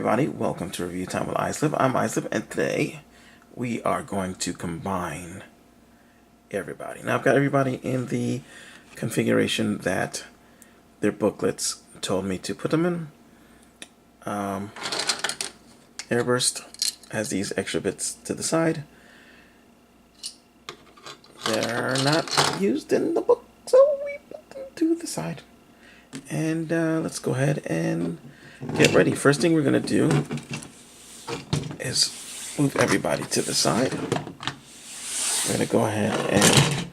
everybody, welcome to Review Time with Islip. I'm Islip, and today we are going to combine everybody. Now I've got everybody in the configuration that their booklets told me to put them in. Airburst has these extra bits to the side. They're not used in the book, so we put them to the side. And let's go ahead and get ready. First thing we're going to do is move everybody to the side. We're going to go ahead and,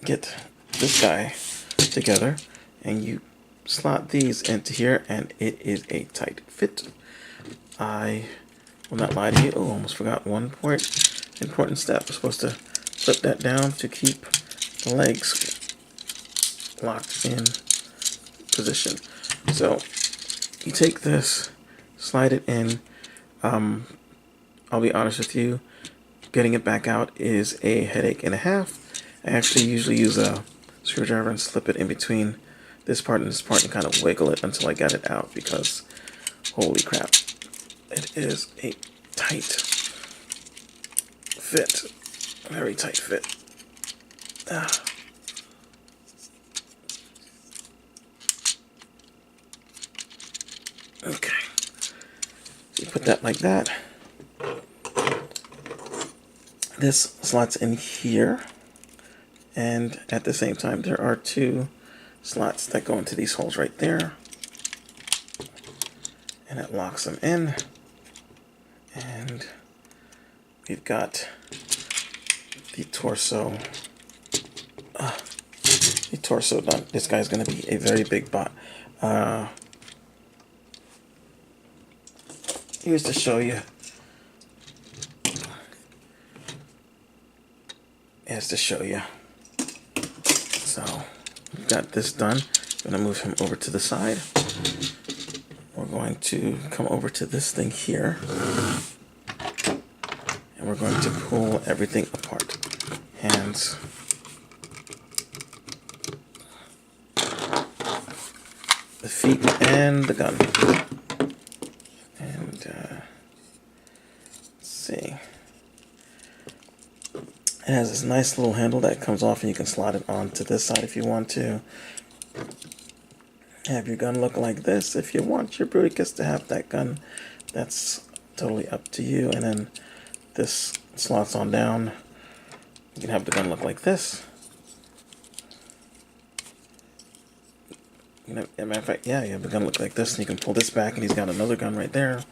get this guy together. And you slot these into here, and it is a tight fit. I will not lie to you. Oh, almost forgot one important step. We're supposed to flip that down to keep the legs locked in position. So you take this, slide it in. I'll be honest with you, getting it back out is a headache and a half. I actually usually use a screwdriver and slip it in between this part and this part and kind of wiggle it until I get it out, because holy crap, it is a tight fit, very tight fit. Okay, so you put that like that. This slots in here, and at the same time there are two slots that go into these holes right there, and it locks them in. And we've got the torso done. This guy's going to be a very big bot. Here's to show you. So we've got this done. I'm going to move him over to the side. We're going to come over to this thing here, and we're going to pull everything apart. Hands, the feet, and the gun. And let's see. It has this nice little handle that comes off, and you can slide it onto this side if you want to. Have your gun look like this. If you want your Bruticus to have that gun, that's totally up to you. And then this slots on down. You can have the gun look like this. As a matter of fact, yeah, you have the gun look like this, and you can pull this back, and he's got another gun right there.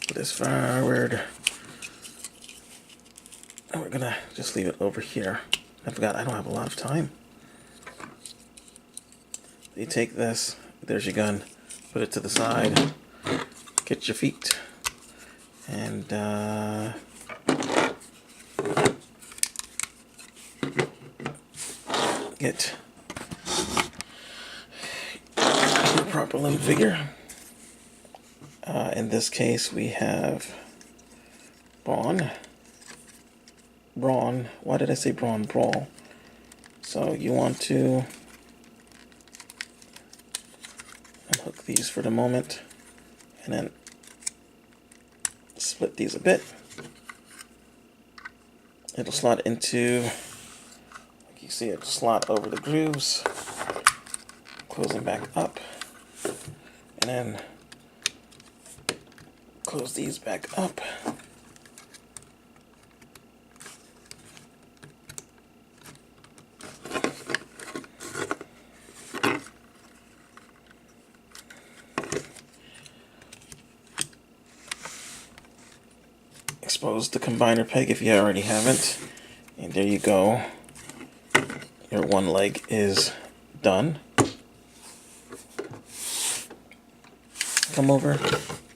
Put this forward. And we're gonna just leave it over here. I forgot, I don't have a lot of time. You take this, there's your gun, put it to the side, get your feet, and get your proper limb figure. In this case, we have Brawn. Why did I say Brawn? Brawl. So you want to unhook these for the moment, and then split these a bit. It'll slot into, like you see it slot over the grooves, closing back up, and then close these back up. Expose the combiner peg if you already haven't, and there you go. Your one leg is done. Come over,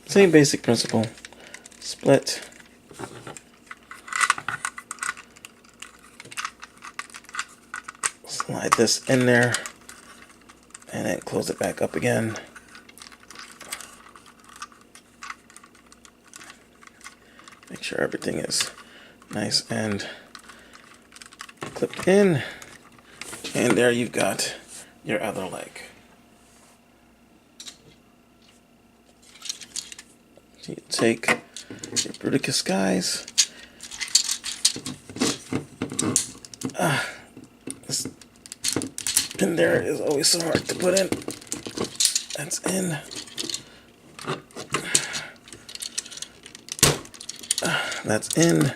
same basic principle. Split. Slide this in there, and then close it back up again. Make sure everything is nice and clipped in. And there you've got your other leg. You take your Bruticus guys. This pin there is always so hard to put in. That's in. That's in.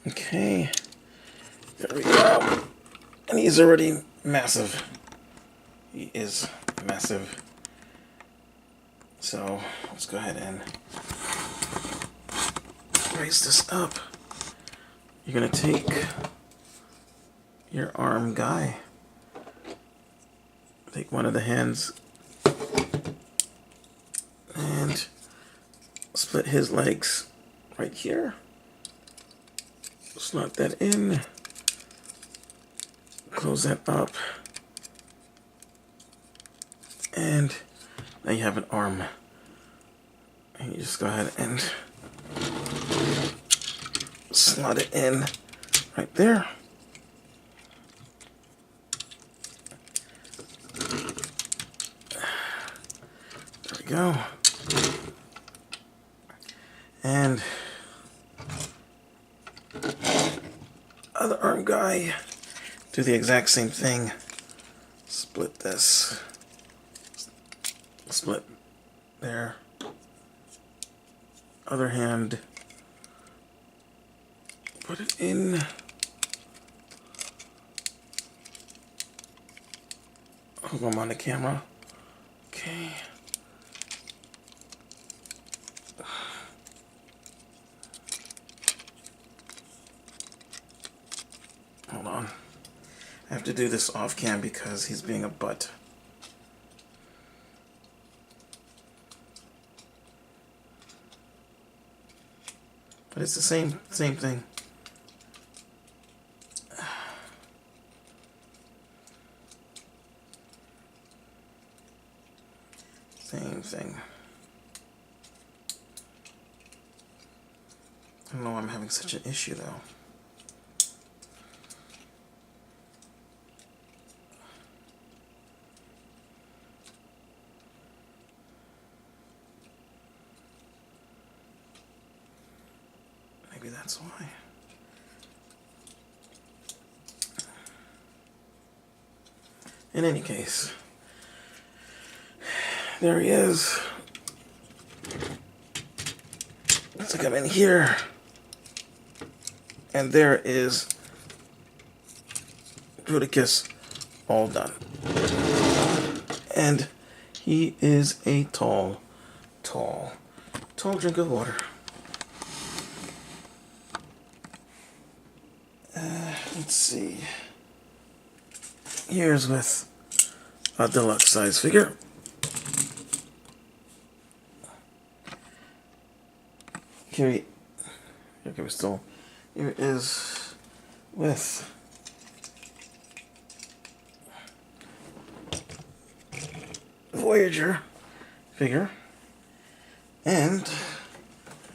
Okay. There we go. And he's already massive. He is massive. So let's go ahead and raise this up. You're going to take your arm guy. Take one of the hands and split his legs right here. Slot that in. Close that up. And now you have an arm. And you just go ahead and slot it in right there. There we go. And other arm guy, do the exact same thing. Split this. Split there. Other hand. Put it in. Hope I'm on the camera. Okay. Hold on. I have to do this off cam because he's being a butt. But it's the same thing. Same thing. I don't know why I'm having such an issue though. Maybe that's why. In any case, there he is. Let's come in here. And there is Bruticus all done. And he is a tall drink of water. Let's see. Here's with a deluxe size figure. Here is with Voyager figure, and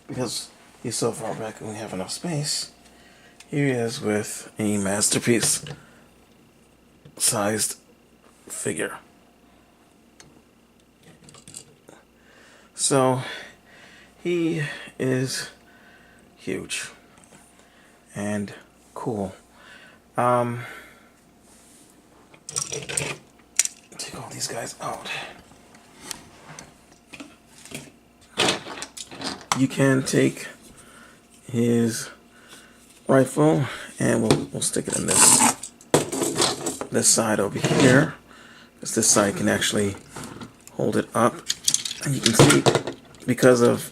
because he's so far back and we have enough space, here he is with a masterpiece sized figure. So he is huge and cool. Take all these guys out. You can take his rifle and we'll stick it in this side over here, because this side can actually hold it up, and you can see because of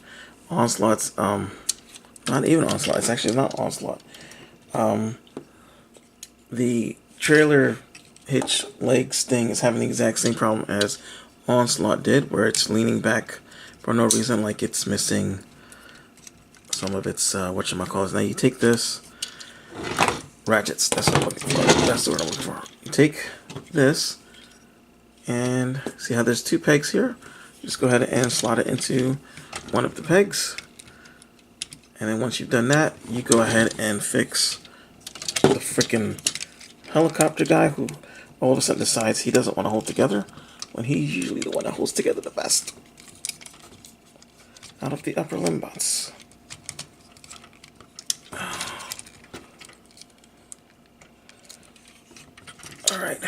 Onslaught's not even Onslaught, it's actually not Onslaught, the trailer hitch legs thing is having the exact same problem as Onslaught did, where it's leaning back for no reason, like it's missing some of its whatchamacallit. Now you take this ratchets, that's what I'm looking for. That's the word I'm looking for. You take this and see how there's two pegs here? Just go ahead and slot it into one of the pegs. And then once you've done that, you go ahead and fix the freaking helicopter guy, who all of a sudden decides he doesn't want to hold together, when he's usually the one that holds together the best out of the upper limb bots. Alright.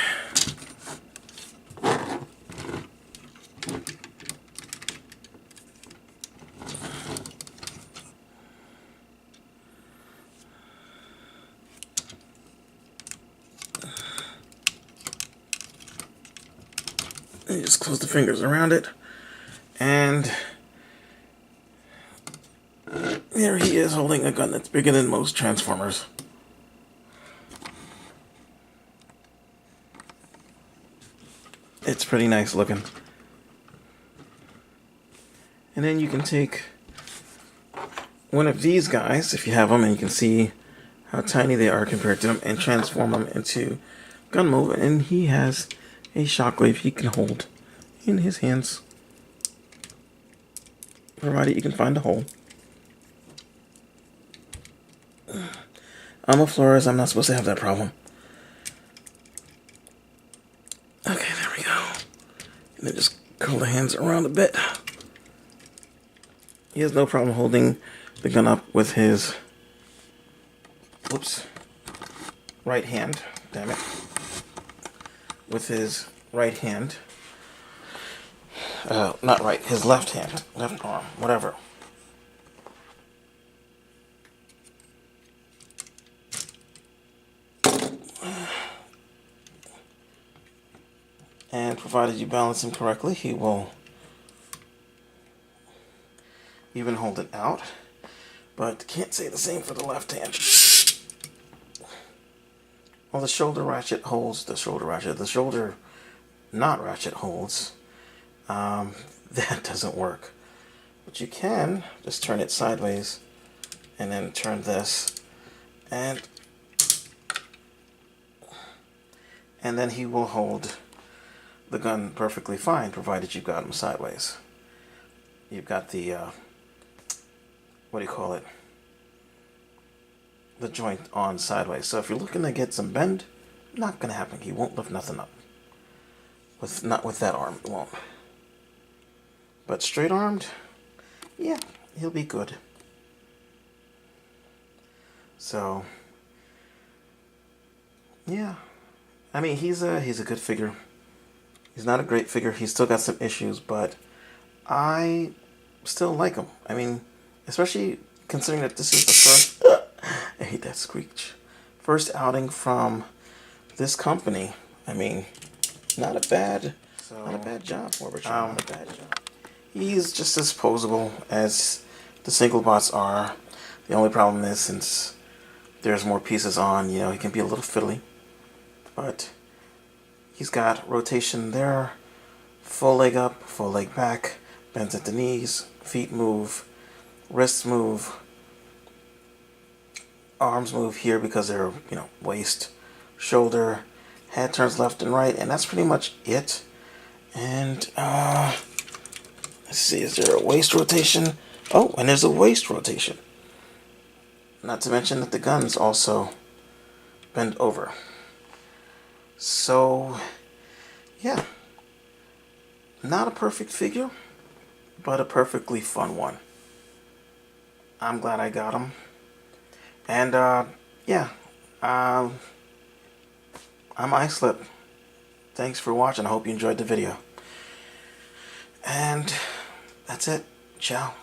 You just close the fingers around it, and there he is holding a gun that's bigger than most Transformers. It's pretty nice looking. And then you can take one of these guys, if you have them, and you can see how tiny they are compared to them, and transform them into gun mode, and he has a shockwave he can hold in his hands, provided you can find a hole. I'm a florist, I'm not supposed to have that problem. Okay, there we go. And then just curl the hands around a bit. He has no problem holding the gun up with his, right hand. Damn it. With his right hand. Not right, his left hand. Left arm, whatever. And provided you balance him correctly, he will even hold it out. But can't say the same for the left hand. Well, the shoulder ratchet holds the shoulder ratchet. The shoulder not ratchet holds. That doesn't work. But you can just turn it sideways and then turn this. And then he will hold the gun perfectly fine, provided you've got him sideways. You've got the, what do you call it? The joint on sideways. So if you're looking to get some bend, not gonna happen. He won't lift nothing up. Not with that arm, it won't. But straight armed, yeah, he'll be good. So, yeah. I mean, he's a good figure. He's not a great figure. He's still got some issues, but I still like him. I mean, especially considering that this is the first... I hate that screech. First outing from this company. I mean, not a bad job, Warbotron. Not a bad job. He's just as posable as the single bots are. The only problem is, since there's more pieces on, you know, he can be a little fiddly. But he's got rotation there, full leg up, full leg back, bends at the knees, feet move, wrists move, arms move here because they're, you know, waist, shoulder, head turns left and right, and that's pretty much it. And let's see, is there a waist rotation? Oh, and there's a waist rotation. Not to mention that the guns also bend over. So, yeah, not a perfect figure, but a perfectly fun one. I'm glad I got him. And, yeah, I'm iSlip. Thanks for watching. I hope you enjoyed the video. And that's it. Ciao.